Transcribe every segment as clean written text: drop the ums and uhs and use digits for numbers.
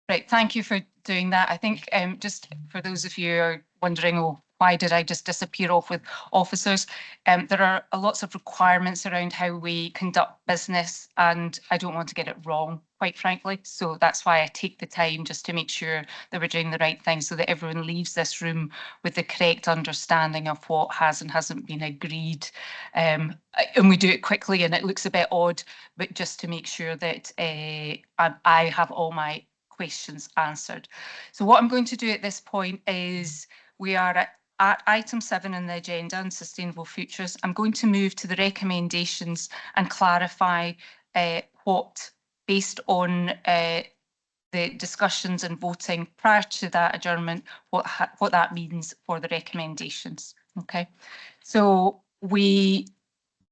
Right, thank you for doing that. I think just for those of you who are wondering, oh, why did I just disappear off with officers? There are lots of requirements around how we conduct business, and I don't want to get it wrong, quite frankly. So that's why I take the time just to make sure that we're doing the right thing so that everyone leaves this room with the correct understanding of what has and hasn't been agreed. And we do it quickly, and it looks a bit odd, but just to make sure that I have all my questions answered. So what I'm going to do at this point is we are at item 7 on the agenda on sustainable futures. I'm going to move to the recommendations and clarify what, based on the discussions and voting prior to that adjournment, what that means for the recommendations. Okay, so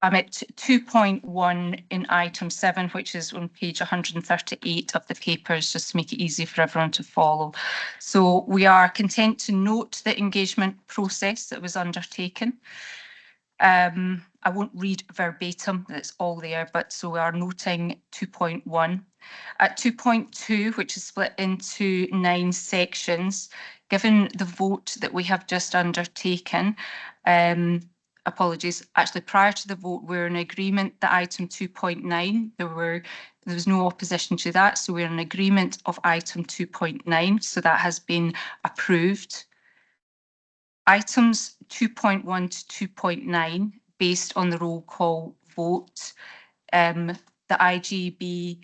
I'm at 2.1 in item 7, which is on page 138 of the papers, just to make it easy for everyone to follow. So we are content to note the engagement process that was undertaken. I won't read verbatim, it's all there, but so we are noting 2.1. At 2.2, which is split into 9 sections, given the vote that we have just undertaken, apologies, actually prior to the vote, we're in agreement that item 2.9, there was no opposition to that, so we're in agreement of item 2.9, so that has been approved. Items 2.1 to 2.9, based on the roll call vote, the IGB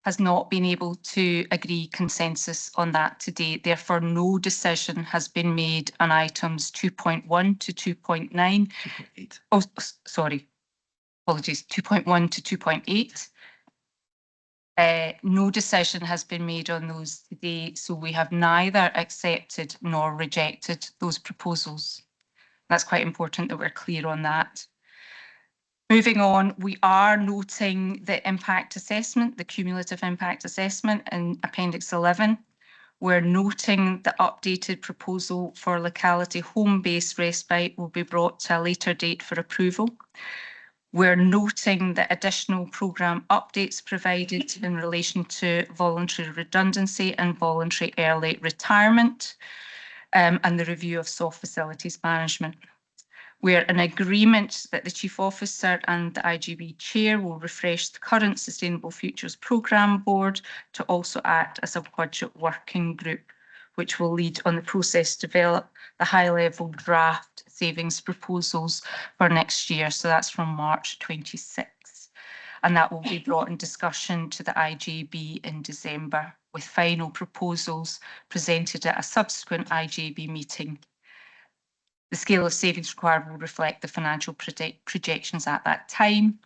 has not been able to agree consensus on that today. Therefore, no decision has been made on items 2.1 to 2.9. 2.8. Oh, sorry. Apologies. 2.1 to 2.8. No decision has been made on those today, so we have neither accepted nor rejected those proposals. That's quite important that we're clear on that. Moving on, we are noting the impact assessment, the cumulative impact assessment in Appendix 11. We're noting the updated proposal for locality home-based respite will be brought to a later date for approval. We're noting the additional programme updates provided in relation to voluntary redundancy and voluntary early retirement, and the review of soft facilities management. We're in agreement that the Chief Officer and the IGB Chair will refresh the current Sustainable Futures Programme Board to also act as a budget working group, which will lead on the process to develop the high-level draft savings proposals for next year. So that's from March 26. And that will be brought in discussion to the IGB in December, with final proposals presented at a subsequent IGB meeting. The scale of savings required will reflect the financial projections at that time,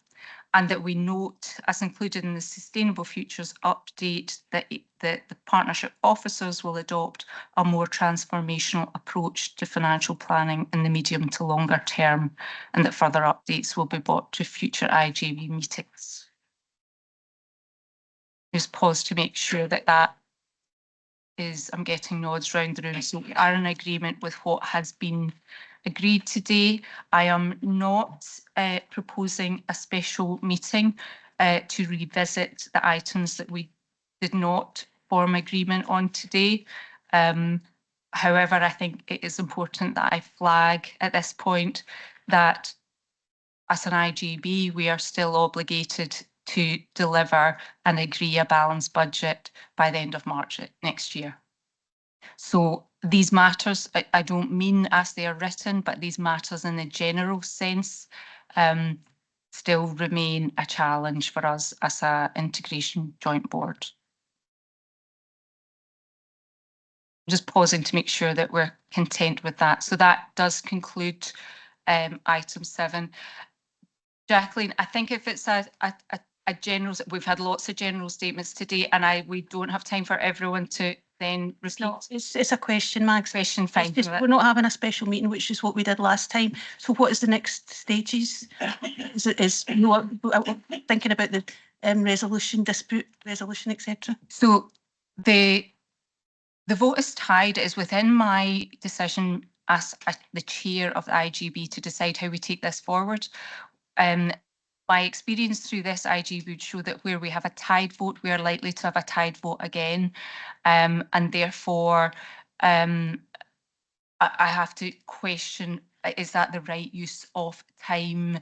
and that we note, as included in the Sustainable Futures update, that the partnership officers will adopt a more transformational approach to financial planning in the medium to longer term, and that further updates will be brought to future IGB meetings. Just pause to make sure that that is, I'm getting nods around the room, so we are in agreement with what has been agreed today. I am not proposing a special meeting to revisit the items that we did not form agreement on today. However, I think it is important that I flag at this point that as an IGB, we are still obligated to deliver and agree a balanced budget by the end of March next year. So these matters, I don't mean as they are written, but these matters in a general sense still remain a challenge for us as an integration joint board. Just pausing to make sure that we're content with that. So that does conclude item 7. Jacqueline, I think if it's a general, we've had lots of general statements today, and we don't have time for everyone to then repeat. No, it's a question, Mags. Question, fine. We're not having a special meeting, which is what we did last time. So what is the next stages? Thinking about the resolution, dispute resolution, etc. So the vote is tied. It is within my decision as the chair of the IGB to decide how we take this forward. My experience through this IG would show that where we have a tied vote, we are likely to have a tied vote again. And therefore, I have to question, is that the right use of time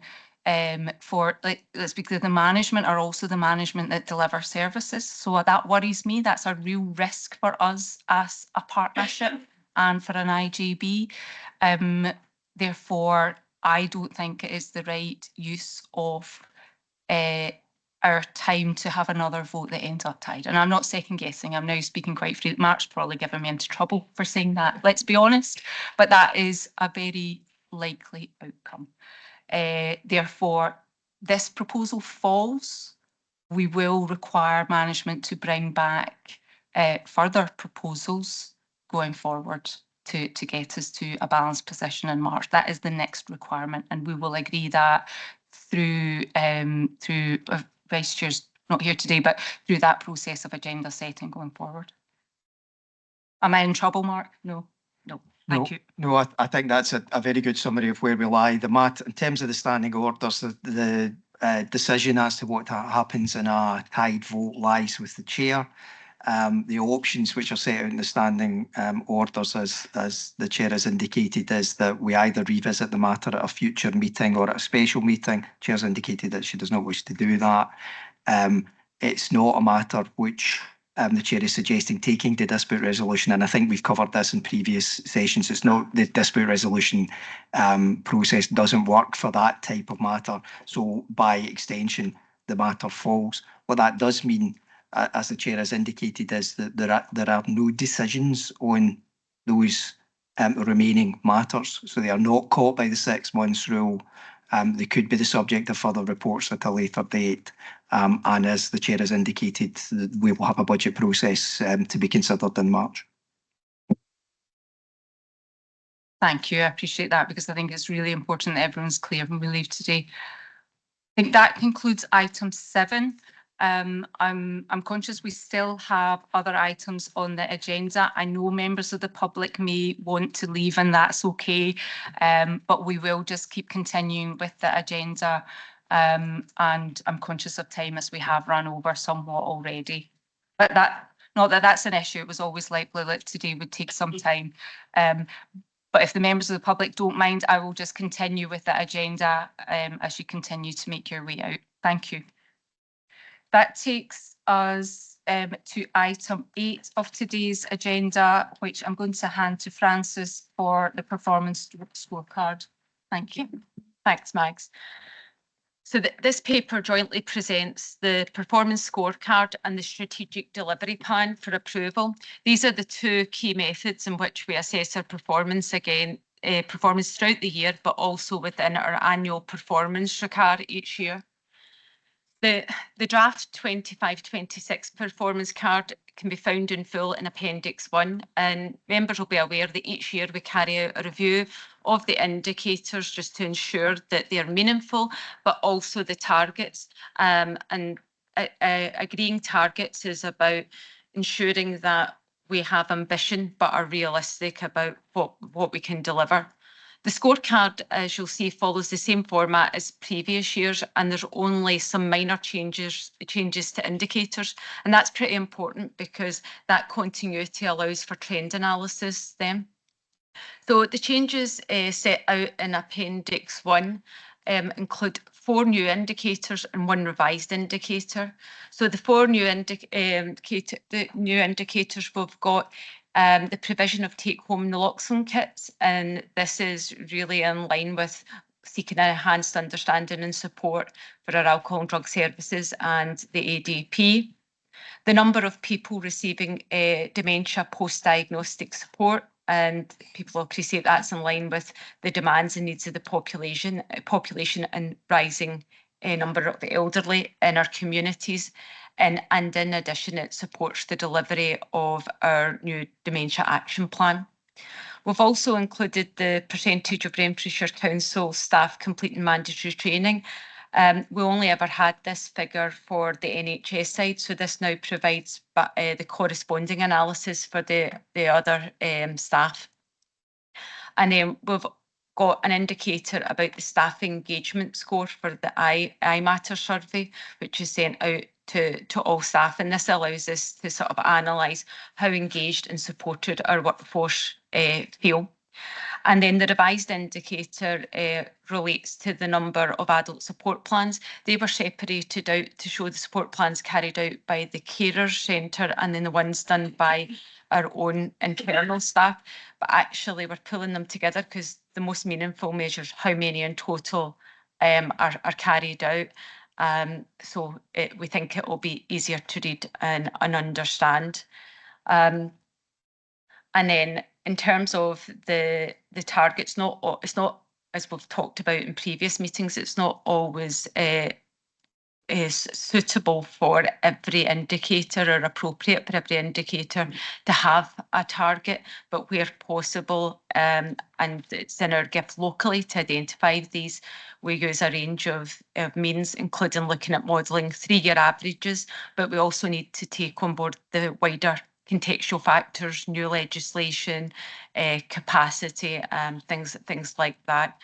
for, like, let's be clear, the management are also the management that deliver services. So that worries me. That's a real risk for us as a partnership and for an IGB. Therefore, I don't think it is the right use of our time to have another vote that ends up tied. And I'm not second guessing, I'm now speaking quite freely. Mark's probably given me into trouble for saying that, let's be honest, but that is a very likely outcome. Therefore, this proposal falls. We will require management to bring back further proposals going forward to get us to a balanced position in March. That is the next requirement, and we will agree that through Vice Chair's not here today, but through that process of agenda setting going forward. Am I in trouble, Mark? No. Thank you. No, I think that's a very good summary of where we lie. In terms of the standing orders, the decision as to what happens in a tied vote lies with the chair. The options which are set out in the standing orders, as the chair has indicated, is that we either revisit the matter at a future meeting or at a special meeting. Chair's indicated that she does not wish to do that. It's not a matter which the chair is suggesting taking to dispute resolution, and I think we've covered this in previous sessions. It's not the dispute resolution process doesn't work for that type of matter, so by extension the matter falls. What that does mean, as the chair has indicated, is that there are no decisions on those remaining matters, so they are not caught by the 6 months rule. They could be the subject of further reports at a later date. And as the chair has indicated, we will have a budget process to be considered in March. Thank you. I appreciate that, because I think it's really important that everyone's clear when we leave today. I think that concludes item 7. I'm conscious we still have other items on the agenda. I know members of the public may want to leave, and that's okay, but we will just keep continuing with the agenda, and I'm conscious of time as we have run over somewhat already. But not that that's an issue. It was always likely that today would take some time. But if the members of the public don't mind, I will just continue with the agenda as you continue to make your way out. Thank you. That takes us to item 8 of today's agenda, which I'm going to hand to Frances for the performance scorecard. Thank you. Thanks, Mags. So this paper jointly presents the performance scorecard and the strategic delivery plan for approval. These are the 2 key methods in which we assess our performance performance throughout the year, but also within our annual performance card each year. The draft 25-26 performance card can be found in full in Appendix 1, and members will be aware that each year we carry out a review of the indicators just to ensure that they are meaningful, but also the targets. And agreeing targets is about ensuring that we have ambition but are realistic about what we can deliver. The scorecard, as you'll see, follows the same format as previous years, and there's only some minor changes to indicators, and that's pretty important because that continuity allows for trend analysis then. So the changes set out in Appendix 1 include 4 new indicators and 1 revised indicator. So the 4 new indicators we've got the provision of take-home naloxone kits, and this is really in line with seeking enhanced understanding and support for our alcohol and drug services and the ADP. The number of people receiving dementia post-diagnostic support, and people appreciate that's in line with the demands and needs of the population and rising number of the elderly in our communities. And in addition, it supports the delivery of our new dementia action plan. We've also included the percentage of Renfrewshire Council staff completing mandatory training. We only ever had this figure for the NHS side, so this now provides the corresponding analysis for the other staff. And then we've got an indicator about the staff engagement score for the iMatter survey, which is sent out to all staff, and this allows us to sort of analyse how engaged and supported our workforce feel. And then the revised indicator relates to the number of adult support plans. They were separated out to show the support plans carried out by the carers centre and then the ones done by our own internal staff. But actually we're pulling them together because the most meaningful measure is how many in total are carried out. So we think it will be easier to read and understand. And then in terms of the targets, it's not, as we've talked about in previous meetings, it's not always is suitable for every indicator or appropriate for every indicator to have a target, but where possible, and it's in our gift locally to identify these, we use a range of means, including looking at modelling 3-year averages, but we also need to take on board the wider contextual factors, new legislation, capacity, things like that.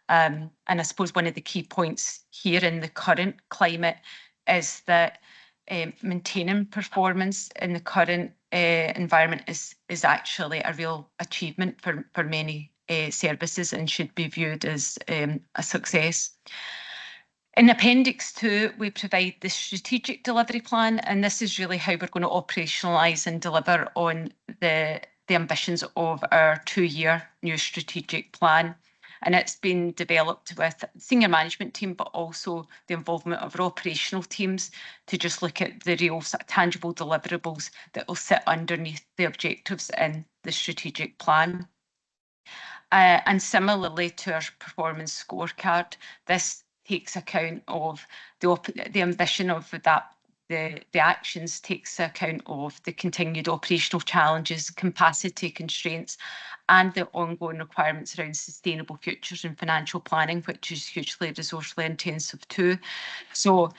And I suppose one of the key points here in the current climate is that maintaining performance in the current environment is actually a real achievement for many services and should be viewed as a success. In Appendix 2, we provide the strategic delivery plan, and this is really how we're going to operationalise and deliver on the ambitions of our 2-year new strategic plan. And it's been developed with the senior management team, but also the involvement of our operational teams to just look at the real tangible deliverables that will sit underneath the objectives in the strategic plan. And similarly to our performance scorecard, this takes account of the ambition of that. The actions takes account of the continued operational challenges, capacity constraints, and the ongoing requirements around sustainable futures and financial planning, which is hugely resourcely intensive too. So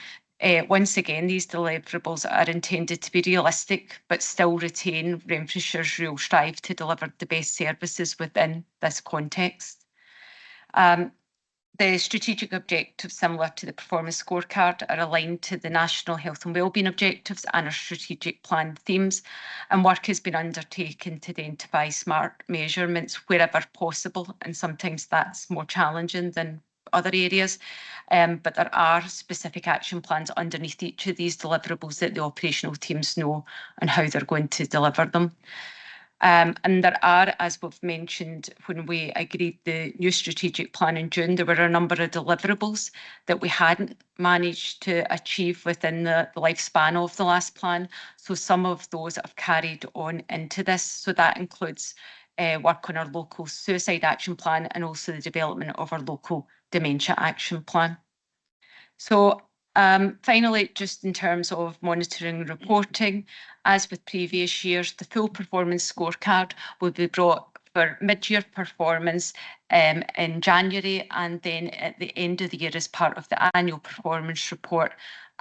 once again, these deliverables are intended to be realistic, but still retain Renfrewshire's real strive to deliver the best services within this context. The strategic objectives, similar to the performance scorecard, are aligned to the national health and wellbeing objectives and our strategic plan themes, and work has been undertaken to identify smart measurements wherever possible, and sometimes that's more challenging than other areas, but there are specific action plans underneath each of these deliverables that the operational teams know and how they're going to deliver them. And there are, as we've mentioned, when we agreed the new strategic plan in June, there were a number of deliverables that we hadn't managed to achieve within the lifespan of the last plan. So some of those have carried on into this. So that includes work on our local suicide action plan and also the development of our local dementia action plan. So finally, just in terms of monitoring and reporting, as with previous years, the full performance scorecard will be brought for mid-year performance in January, and then at the end of the year as part of the annual performance report,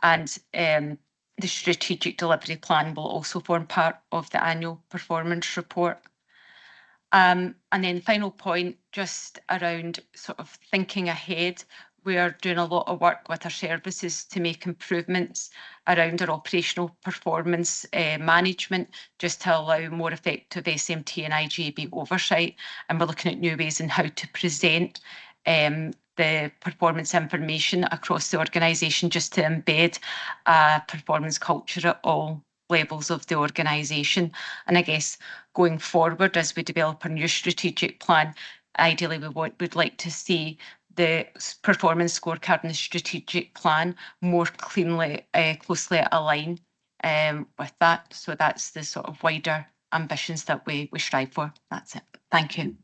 and the strategic delivery plan will also form part of the annual performance report. And then final point, just around sort of thinking ahead, we are doing a lot of work with our services to make improvements around our operational performance management, just to allow more effective SMT and IGB oversight. And we're looking at new ways in how to present the performance information across the organisation, just to embed a performance culture at all levels of the organisation. And I guess going forward, as we develop our new strategic plan, ideally we'd like to see the performance scorecard and the strategic plan more cleanly, closely align with that. So that's the sort of wider ambitions that we strive for. That's it. Thank you.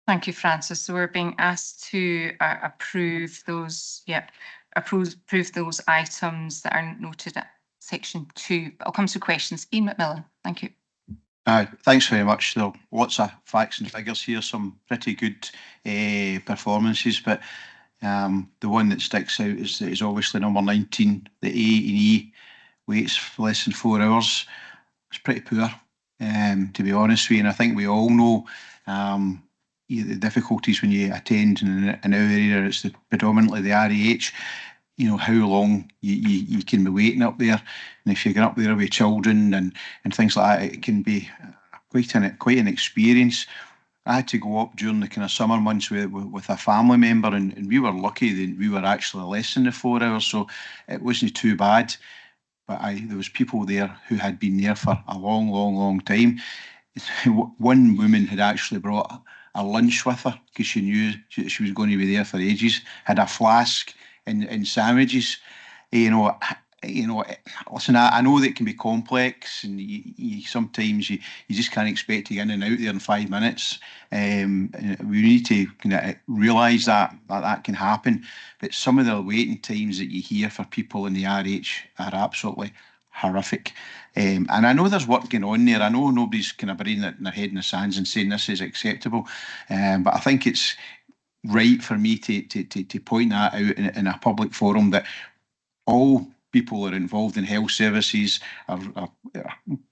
Thank you, Frances. So we're being asked to approve those, approve those items that are noted at section 2. I'll come to questions. Ian McMillan, thank you. Thanks very much. There are lots of facts and figures here, some pretty good performances, but the one that sticks out is obviously number 19, the A&E waits for less than 4 hours. It's pretty poor, to be honest with you, and I think we all know the difficulties when you attend in our area, it's predominantly the RAH. You know, how long you can be waiting up there, and if you get up there with children and things like that, it can be quite an experience. I had to go up during the kind of summer months with a family member, and we were lucky that we were actually less than the 4 hours, so it wasn't too bad. But there was people there who had been there for a long time. One woman had actually brought a lunch with her because she knew she was going to be there for ages, had a flask and sandwiches. Listen, I know that it can be complex, and you sometimes you just can't expect to get in and out there in 5 minutes. We need to kind of realise that can happen. But some of the waiting times that you hear for people in the RH are absolutely horrific. And I know there's work going on there. I know nobody's kind of burying their head in the sands and saying this is acceptable. But I think it's right for me to point that out in a public forum, that all people who are involved in health services,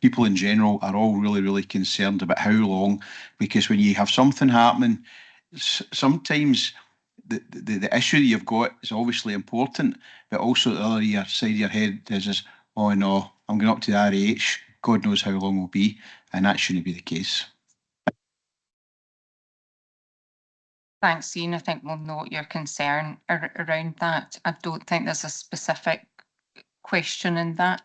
people in general, are all really concerned about how long, because when you have something happening, sometimes the issue you've got is obviously important, but also the other side of your head is, oh no, I'm going up to the RAH, God knows how long will be, and that shouldn't be the case. Thanks, Ian. I think we'll note your concern around that. I don't think there's a specific question in that.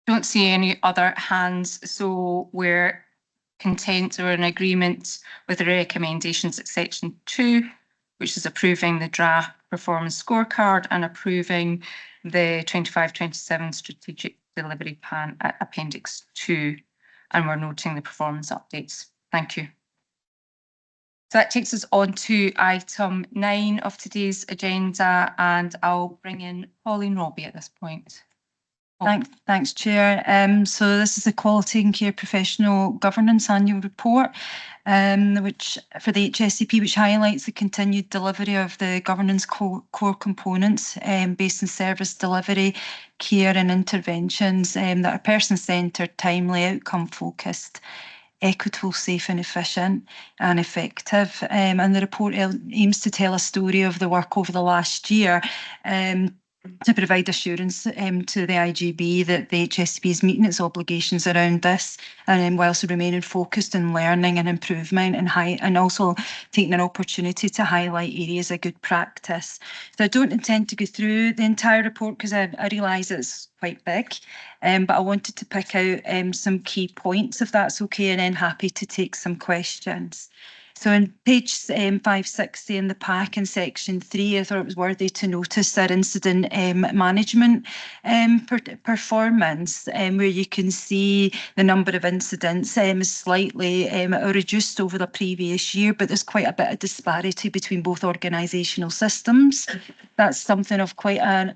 Don't see any other hands, so we're content or in agreement with the recommendations at section 2, which is approving the draft performance scorecard and approving the 25-27 strategic delivery plan at appendix 2, and we're noting the performance updates. Thank you. So that takes us on to item 9 of today's agenda, and I'll bring in Pauline Robbie at this point. Thanks, Chair. So this is the Quality and Care Professional Governance Annual Report, which for the HSCP, which highlights the continued delivery of the governance core components based on service delivery, care and interventions that are person-centred, timely, outcome-focused, equitable, safe and efficient and effective. And the report aims to tell a story of the work over the last year to provide assurance to the IGB that the HSCP is meeting its obligations around this, and whilst remaining focused on learning and improvement, and also taking an opportunity to highlight areas of good practice. So I don't intend to go through the entire report because I realise it's quite big, but I wanted to pick out some key points, if that's okay, and then happy to take some questions. So in page 560 in the pack in section 3, I thought it was worthy to notice our incident management performance, where you can see the number of incidents is slightly reduced over the previous year, but there's quite a bit of disparity between both organisational systems. That's something of quite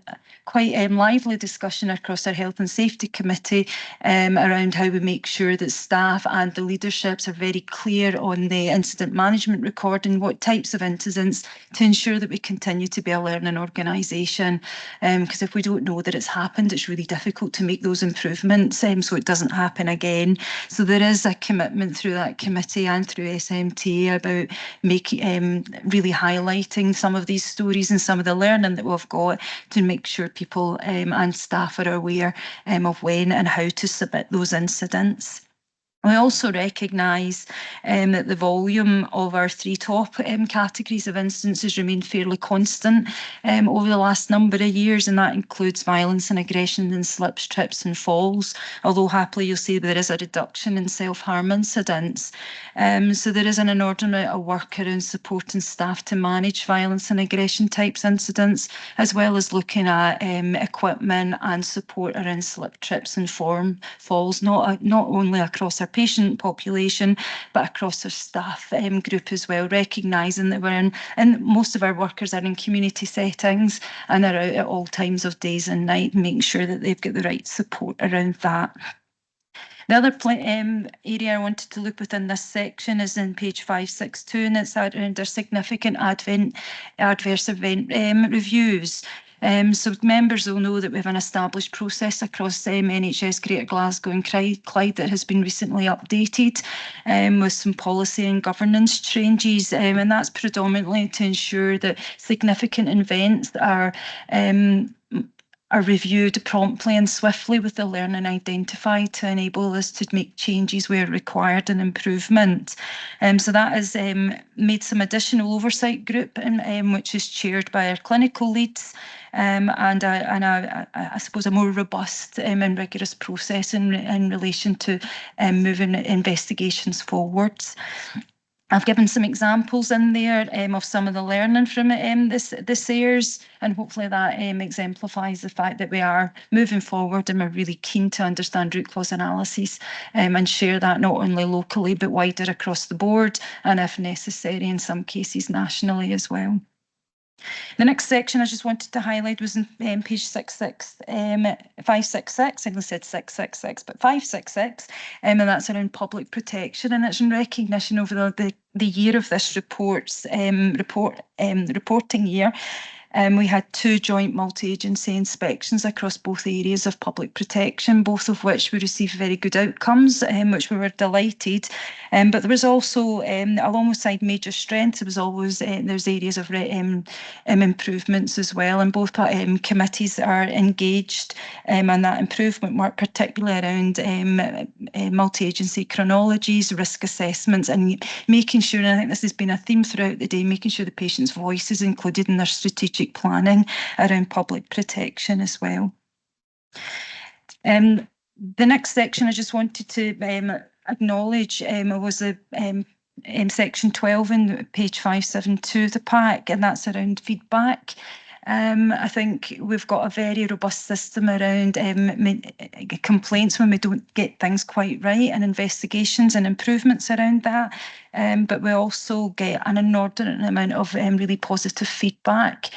lively discussion across our Health and Safety Committee around how we make sure that staff and the leaderships are very clear on the incident management record and what types of incidents, to ensure that we continue to be a learning organisation. Because if we don't know that it's happened, it's really difficult to make those improvements so it doesn't happen again. So there is a commitment through that committee and through SMT about making really highlighting some of these stories and some of the learning that we've got, to make sure people and staff are aware of when and how to submit those incidents. We also recognise that the volume of our 3 top categories of instances remained fairly constant over the last number of years, and that includes violence and aggression and slips, trips and falls, although happily you'll see there is a reduction in self-harm incidents. So there is an inordinate amount of work around supporting staff to manage violence and aggression types incidents, as well as looking at equipment and support around slip, trips and falls, not only across our patient population, but across our staff group as well, recognising that and most of our workers are in community settings and are out at all times of days and night, making sure that they've got the right support around that. The other area I wanted to look within this section is in page 562, and it's around our significant adverse event reviews. So members will know that we have an established process across NHS Greater Glasgow and Clyde that has been recently updated with some policy and governance changes, and that's predominantly to ensure that significant events are reviewed promptly and swiftly with the learning identified to enable us to make changes where required and improvement. So that has made some additional oversight group, which is chaired by our clinical leads, and I suppose a more robust and rigorous process in relation to moving investigations forwards. I've given some examples in there of some of the learning from this year's, and hopefully that exemplifies the fact that we are moving forward and we're really keen to understand root cause analysis and share that not only locally but wider across the board, and if necessary in some cases nationally as well. The next section I just wanted to highlight was in page 566. I only said 666, but 566, and that's around public protection, and it's in recognition over the year of this reporting year. We had 2 joint multi-agency inspections across both areas of public protection, both of which we received very good outcomes, which we were delighted. But there was also, alongside major strengths, there was always there's areas of improvements as well, and both committees are engaged on that improvement work, particularly around multi-agency chronologies, risk assessments, and making sure, and I think this has been a theme throughout the day, making sure the patient's voice is included in their strategic planning around public protection as well. The next section I just wanted to acknowledge was the section 12 in page 572 of the pack, and that's around feedback. I think we've got a very robust system around complaints when we don't get things quite right, and investigations and improvements around that. But we also get an inordinate amount of really positive feedback.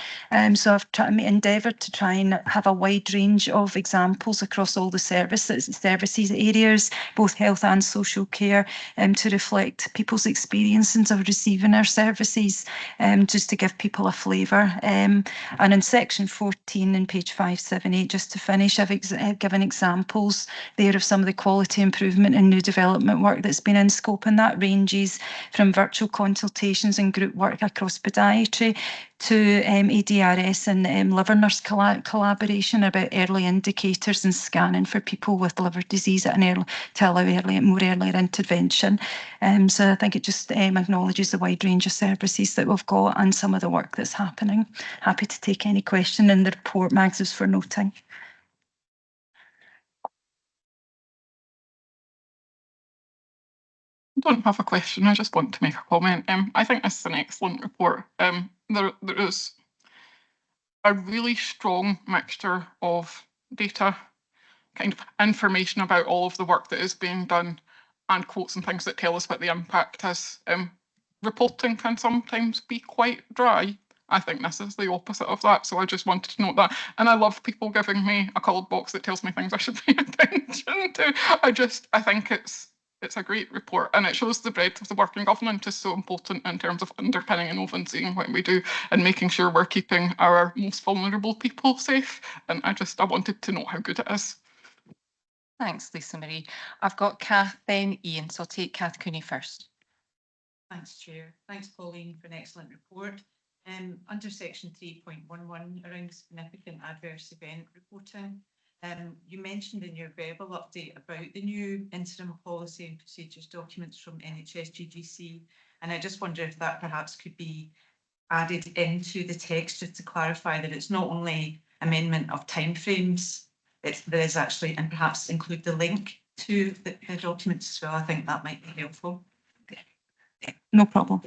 So I've endeavoured to try and have a wide range of examples across all the services areas, both health and social care, to reflect people's experiences of receiving our services, just to give people a flavour. And in section 14 in page 578, just to finish, I've given examples there of some of the quality improvement and new development work that's been in scope, and that ranges from virtual consultations and group work across podiatry to ADRS and liver nurse collaboration about early indicators and scanning for people with liver disease to allow more earlier intervention. So I think it just acknowledges the wide range of services that we've got and some of the work that's happening. Happy to take any question in the report. Mags is for noting. I don't have a question, I just want to make a comment. I think this is an excellent report. There is a really strong mixture of data, kind of information about all of the work that is being done, and quotes and things that tell us what the impact is. Reporting can sometimes be quite dry. I think this is the opposite of that, so I just wanted to note that. And I love people giving me a coloured box that tells me things I should pay attention to. I think it's a great report, and it shows the breadth of the work in government is so important in terms of underpinning and overseeing what we do and making sure we're keeping our most vulnerable people safe. And I wanted to know how good it is. Thanks, Lisa Marie. I've got Kath, then Ian, so I'll take Kath Cooney first. Thanks, Chair. Thanks, Pauline, for an excellent report. Under section 3.11 around significant adverse event reporting, you mentioned in your verbal update about the new interim policy and procedures documents from NHS GGC, and I just wonder if that perhaps could be added into the text just to clarify that it's not only amendment of timeframes, there is actually, and perhaps include the link to the documents as well. I think that might be helpful. No problem.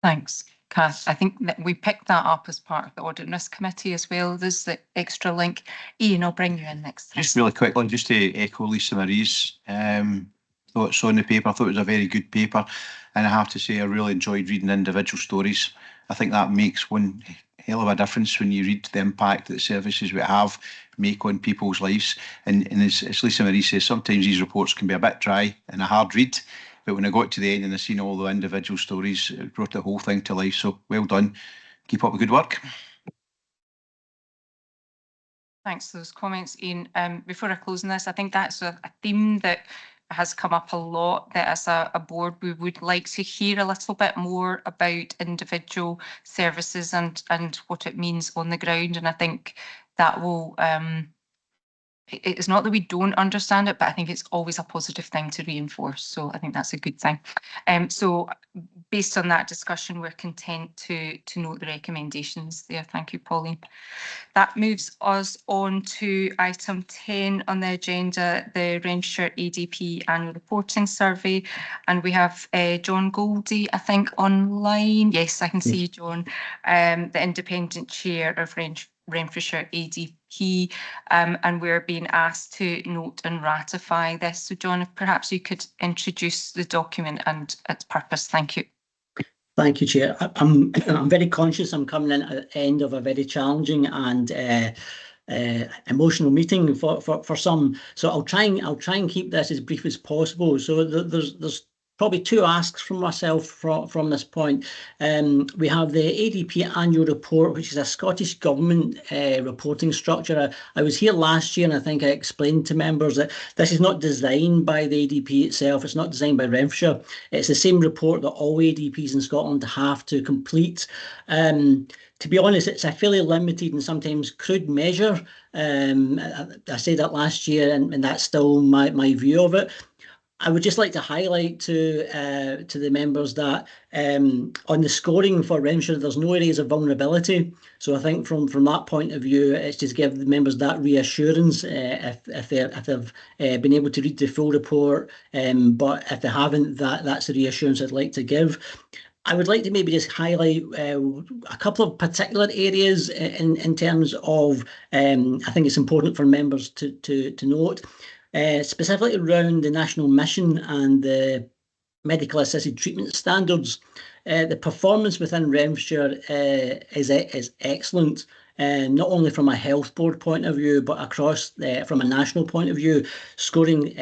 Thanks, Kath. I think that we picked that up as part of the Audit and Risk Committee as well. There's the extra link. Ian, I'll bring you in next time. Just really quickly, just to echo Lisa Marie's thoughts on the paper. I thought it was a very good paper, and I have to say I really enjoyed reading individual stories. I think that makes one hell of a difference when you read the impact that the services we have make on people's lives. And as Lisa Marie says, sometimes these reports can be a bit dry and a hard read, but when I got to the end and I seen all the individual stories, it brought the whole thing to life. So well done. Keep up the good work. Thanks for those comments, Ian. Before I close on this, I think that's a theme that has come up a lot, that as a board we would like to hear a little bit more about individual services and what it means on the ground. And I think that will it's not that we don't understand it, but I think it's always a positive thing to reinforce. So I think that's a good thing. So based on that discussion, we're content to note the recommendations there. Thank you, Pauline. That moves us on to item 10 on the agenda, the Renfrewshire ADP Annual Reporting Survey. And we have John Goldie, I think, online. Yes, I can see you, John, the Independent Chair of Renfrewshire ADP, and we're being asked to note and ratify this. So John, if perhaps you could introduce the document and its purpose. Thank you. Thank you, Chair. I'm very conscious I'm coming in at the end of a very challenging and emotional meeting for some. So I'll try and keep this as brief as possible. So there's probably two asks from myself from this point. We have the ADP annual report, which is a Scottish Government reporting structure. I was here last year and I think I explained to members that this is not designed by the ADP itself. It's not designed by Renfrewshire. It's the same report that all ADPs in Scotland have to complete. To be honest, it's a fairly limited and sometimes crude measure. I said that last year and that's still my view of it. I would just like to highlight to the members that on the scoring for Renfrewshire, there's no areas of vulnerability. So I think from that point of view, it's just give the members that reassurance if they've been able to read the full report. But if they haven't, that's the reassurance I'd like to give. I would like to maybe just highlight a couple of particular areas in terms of, I think it's important for members to note. Specifically around the national mission and the medical assisted treatment standards. The performance within Renfrewshire is excellent, not only from a health board point of view, but across from a national point of view, scoring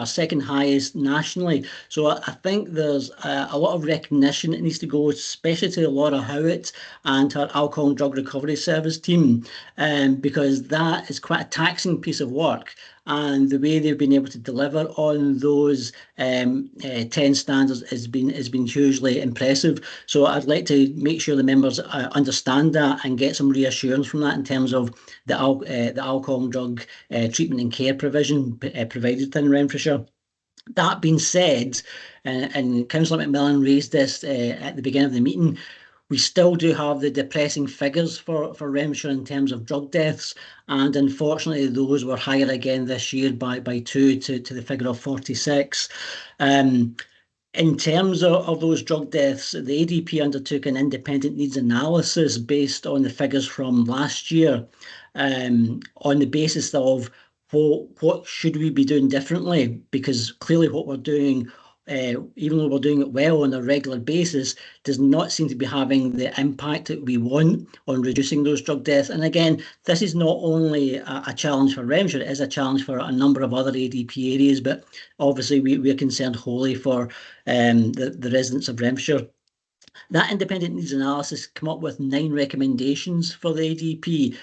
second highest nationally. So I think there's a lot of recognition that needs to go, especially to Laura Howitt and her alcohol and drug recovery service team, because that is quite a taxing piece of work. And the way they've been able to deliver on those 10 standards has been hugely impressive. So I'd like to make sure the members understand that and get some reassurance from that in terms of the alcohol and drug treatment and care provision provided in Renfrewshire. That being said, and Councillor McMillan raised this at the beginning of the meeting, we still do have the depressing figures for Renfrewshire in terms of drug deaths, and unfortunately those were higher again this year by 2 to the figure of 46. In terms of those drug deaths, the ADP undertook an independent needs analysis based on the figures from last year, on the basis of what should we be doing differently, because clearly what we're doing, even though we're doing it well on a regular basis, does not seem to be having the impact that we want on reducing those drug deaths. And again, this is not only a challenge for Renfrewshire, it is a challenge for a number of other ADP areas, but obviously we are concerned wholly for the residents of Renfrewshire. That independent needs analysis came up with 9 recommendations for the ADP,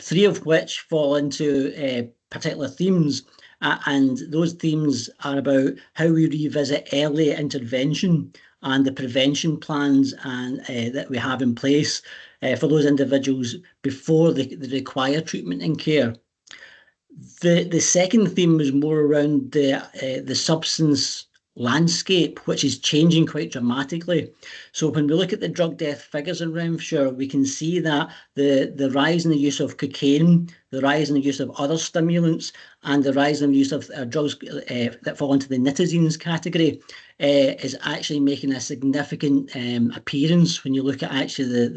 3 of which fall into particular themes. And those themes are about how we revisit early intervention and the prevention plans that we have in place for those individuals before they require treatment and care. The second theme was more around the substance landscape, which is changing quite dramatically. So when we look at the drug death figures in Renfrewshire, we can see that the rise in the use of cocaine, the rise in the use of other stimulants, and the rise in the use of drugs that fall into the nitazines category is actually making a significant appearance when you look at actually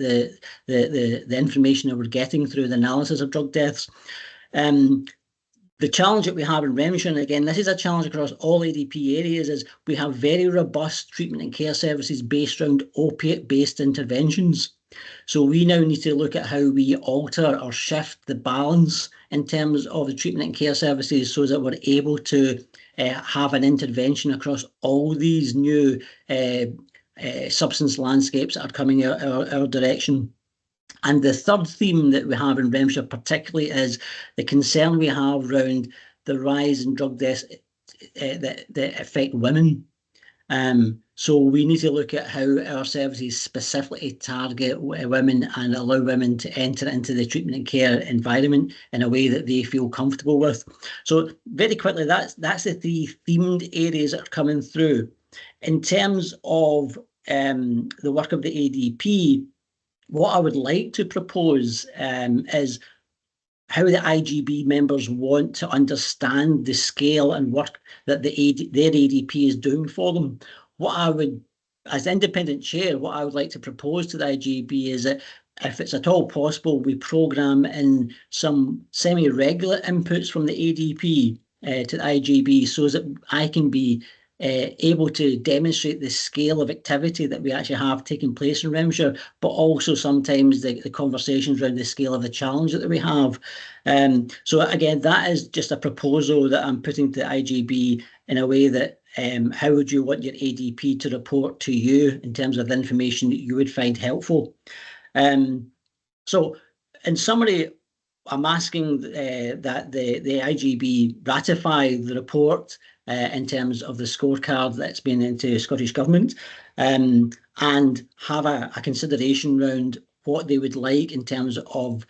the information that we're getting through the analysis of drug deaths. The challenge that we have in Renfrewshire, and again, this is a challenge across all ADP areas, is we have very robust treatment and care services based around opiate-based interventions. So we now need to look at how we alter or shift the balance in terms of the treatment and care services so that we're able to have an intervention across all these new substance landscapes that are coming our direction. And the third theme that we have in Renfrewshire particularly is the concern we have around the rise in drug deaths that affect women. So we need to look at how our services specifically target women and allow women to enter into the treatment and care environment in a way that they feel comfortable with. So very quickly, that's the three themed areas that are coming through. In terms of the work of the ADP, what I would like to propose is how the IGB members want to understand the scale and work that their ADP is doing for them. What I would, as independent chair, what I would like to propose to the IGB is that if it's at all possible, we programme in some semi-regular inputs from the ADP to the IGB so that I can be able to demonstrate the scale of activity that we actually have taking place in Renfrewshire, but also sometimes the conversations around the scale of the challenge that we have. So again, that is just a proposal that I'm putting to the IGB in a way that how would you want your ADP to report to you in terms of the information that you would find helpful? So in summary, I'm asking that the IGB ratify the report in terms of the scorecard that's been into Scottish Government and have a consideration around what they would like in terms of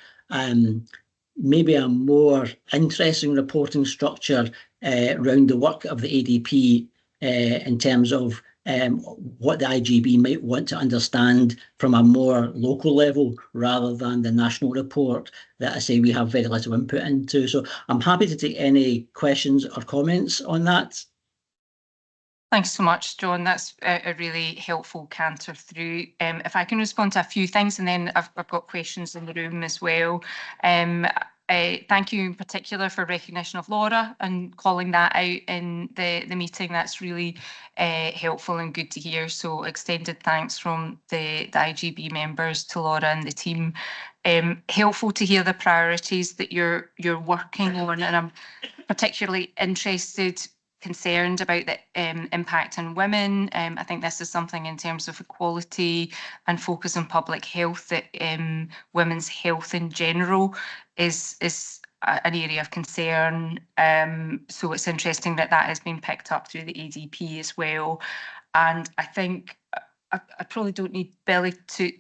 maybe a more interesting reporting structure around the work of the ADP in terms of what the IGB might want to understand from a more local level rather than the national report that I say we have very little input into. So I'm happy to take any questions or comments on that. Thanks so much, John. That's a really helpful canter through. If I can respond to a few things, and then I've got questions in the room as well. Thank you in particular for recognition of Laura and calling that out in the meeting. That's really helpful and good to hear. So extended thanks from the IGB members to Laura and the team. Helpful to hear the priorities that you're working on, and I'm particularly concerned about the impact on women. I think this is something in terms of equality and focus on public health, that women's health in general is an area of concern. So it's interesting that that has been picked up through the ADP as well. And I think I probably don't need Billy to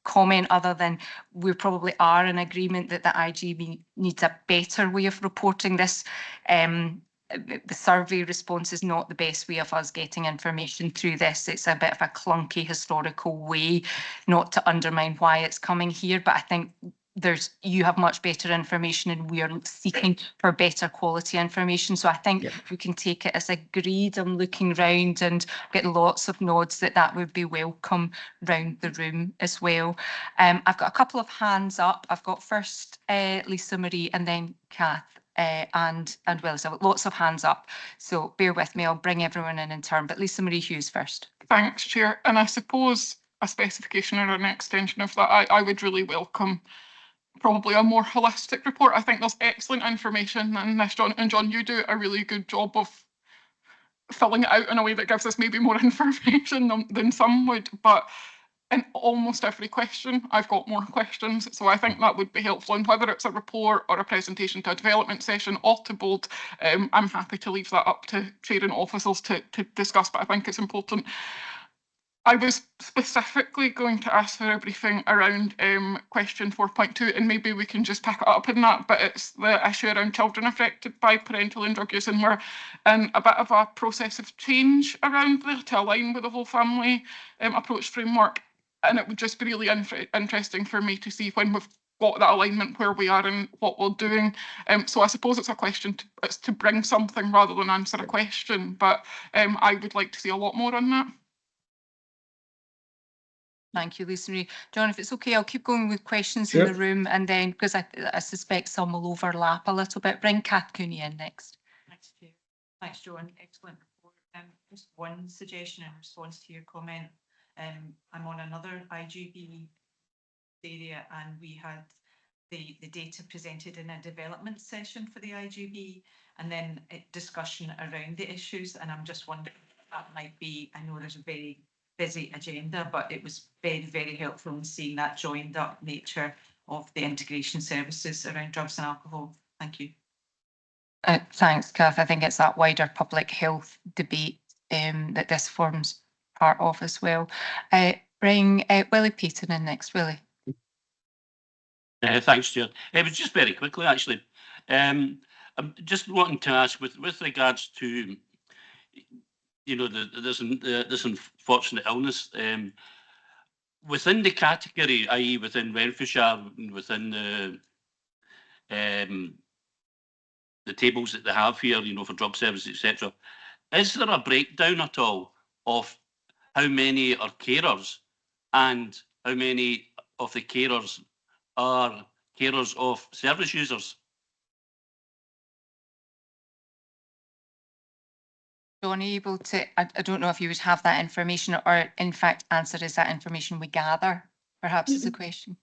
comment other than we probably are in agreement that the IGB needs a better way of reporting this. The survey response is not the best way of us getting information through this. It's a bit of a clunky historical way, not to undermine why it's coming here, but I think you have much better information and we are seeking for better quality information. So I think we can take it as agreed. I'm looking round and get lots of nods that would be welcome round the room as well. I've got a couple of hands up. I've got first Lisa Marie and then Kath. And Will, so lots of hands up. So bear with me, I'll bring everyone in turn, but Lisa Marie Hughes first. Thanks, Chair. And I suppose a specification or an extension of that, I would really welcome probably a more holistic report. I think there's excellent information and John, you do a really good job of filling it out in a way that gives us maybe more information than some would, but in almost every question, I've got more questions. So I think that would be helpful. And whether it's a report or a presentation to a development session or to board, I'm happy to leave that up to chairing officers to discuss, but I think it's important. I was specifically going to ask for a briefing around question 4.2, and maybe we can just pick it up in that, but it's the issue around children affected by parental and drug use, and we're in a bit of a process of change around there to align with the whole family approach framework. And it would just be really interesting for me to see when we've got that alignment where we are and what we're doing. So I suppose it's a question, it's to bring something rather than answer a question, but I would like to see a lot more on that. Thank you, Lisa Marie. John, if it's okay, I'll keep going with questions Sure. in the room, and then, because I suspect some will overlap a little bit, bring Kath Cooney in next. Thanks, Chair. Thanks, John. Excellent report. Just one suggestion in response to your comment. I'm on another IGB area, and we had the data presented in a development session for the IGB, and then a discussion around the issues. And I'm just wondering if that might be, I know there's a very busy agenda, but it was very, very helpful in seeing that joined up nature of the integration services around drugs and alcohol. Thank you. Thanks, Kath. I think it's that wider public health debate that this forms part of as well. Bring Willie Peyton in next. Willie. Thanks, Chair. It was just very quickly, actually. I'm just wanting to ask, with regards to, you know, this unfortunate illness, within the category, i.e. within Renfrewshire, within the tables that they have here, you know, for drug services, etc., is there a breakdown at all of how many are carers and how many of the carers are carers of service users? John, are you able to, I don't know if you would have that information, or in fact answer is that information we gather, perhaps is a question.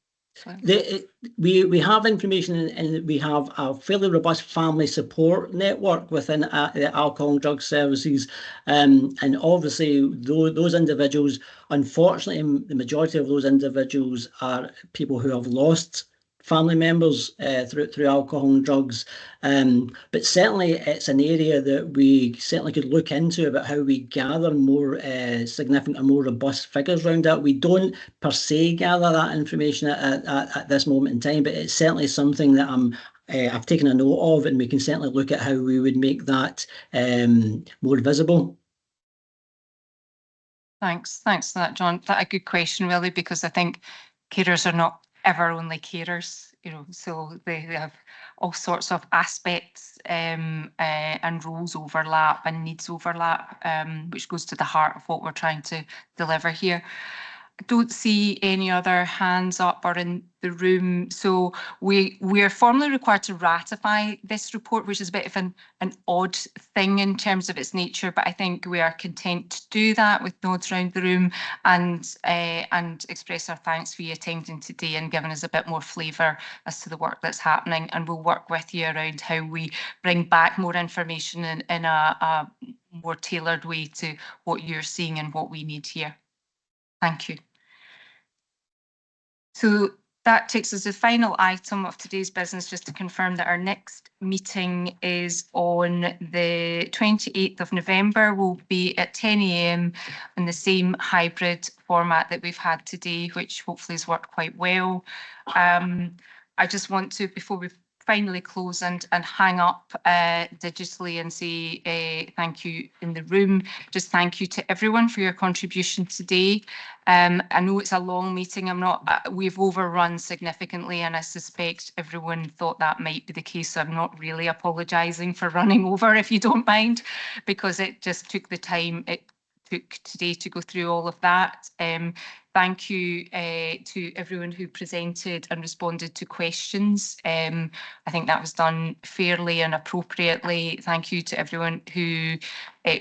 We have information, and we have a fairly robust family support network within the alcohol and drug services, and obviously those individuals, unfortunately, the majority of those individuals are people who have lost family members through alcohol and drugs, but certainly it's an area that we certainly could look into about how we gather more significant and more robust figures around that. We don't per se gather that information at this moment in time, but it's certainly something that I've taken a note of, and we can certainly look at how we would make that more visible. Thanks for that, John. That's a good question, really, because I think carers are not ever only carers, you know, so they have all sorts of aspects and roles overlap and needs overlap, which goes to the heart of what we're trying to deliver here. I don't see any other hands up or in the room, so we are formally required to ratify this report, which is a bit of an odd thing in terms of its nature, but I think we are content to do that with nods around the room and express our thanks for you attending today and giving us a bit more flavour as to the work that's happening, and we'll work with you around how we bring back more information in a more tailored way to what you're seeing and what we need here. Thank you. So that takes us to the final item of today's business, just to confirm that our next meeting is on the 28th of November. We'll be at 10 AM in the same hybrid format that we've had today, which hopefully has worked quite well. I just want to, before we finally close and hang up digitally and say thank you in the room, just thank you to everyone for your contribution today. I know it's a long meeting. We've overrun significantly, and I suspect everyone thought that might be the case. So I'm not really apologising for running over, if you don't mind, because it just took the time it took today to go through all of that. Thank you to everyone who presented and responded to questions. I think that was done fairly and appropriately. Thank you to everyone who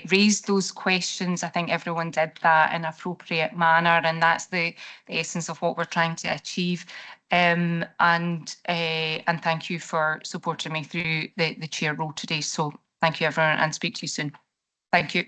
raised those questions. I think everyone did that in an appropriate manner, and that's the essence of what we're trying to achieve. And thank you for supporting me through the chair role today. So thank you, everyone, and speak to you soon. Thank you.